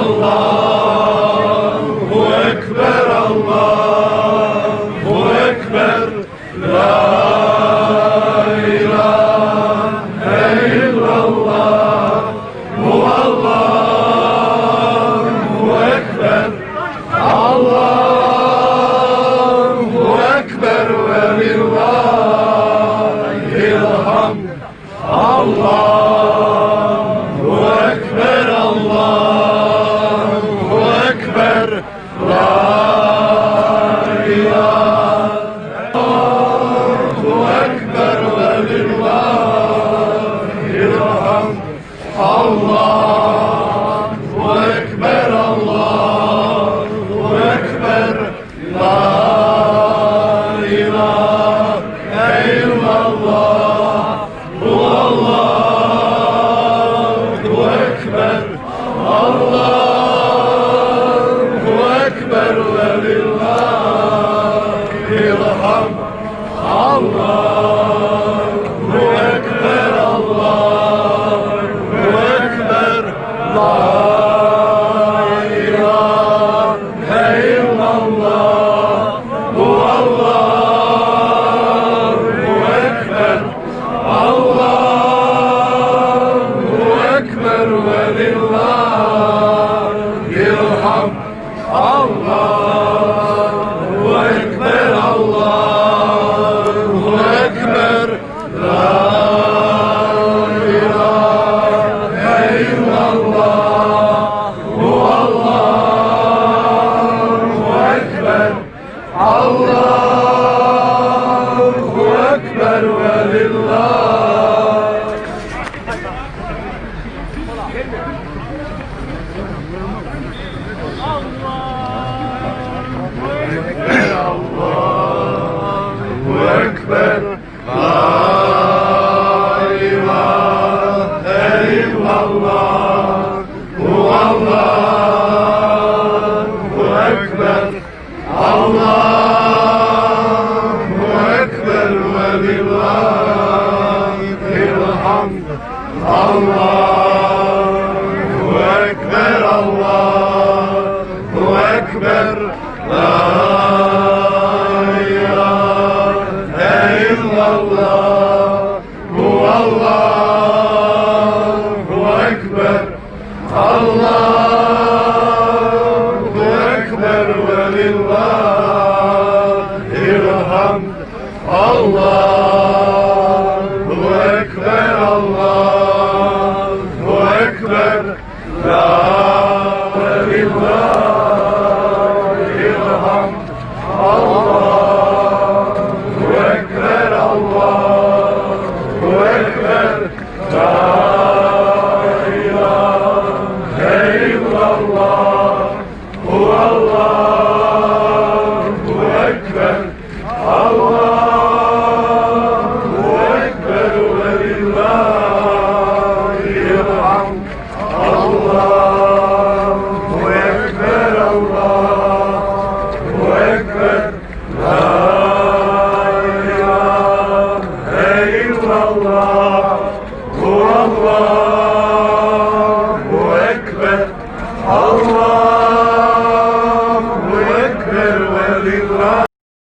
Allahu Ekber, Allahu Ekber, La ilahe illallah, Allahu Ekber, Allahu Ekber ve lillahil hamd. Allahu Ekber, Allahu Ekber, La ilahe, Allahu Ekber ve lillahil hamd. Allahu Ekber, Allahu Ekber, La ilahe illallah, Allahu Ekber, Allahu Ekber ve lillahil hamd. Allahu Ekber, Allahu Ekber, La ilahe illallah, Allahu Ekber, Allahu Ekber ve lillahil hamd. Allahu Ekber, Allahu Ekber, La ilahe illallah, Allahu Ekber, Allahu Ekber ve lillah. Allahu Ekber, La ilahe illallah, Allahu Ekber, Allahu Ekber ve lillahil hamd. Allahu Ekber, Allahu Ekber, La ilahe illallah,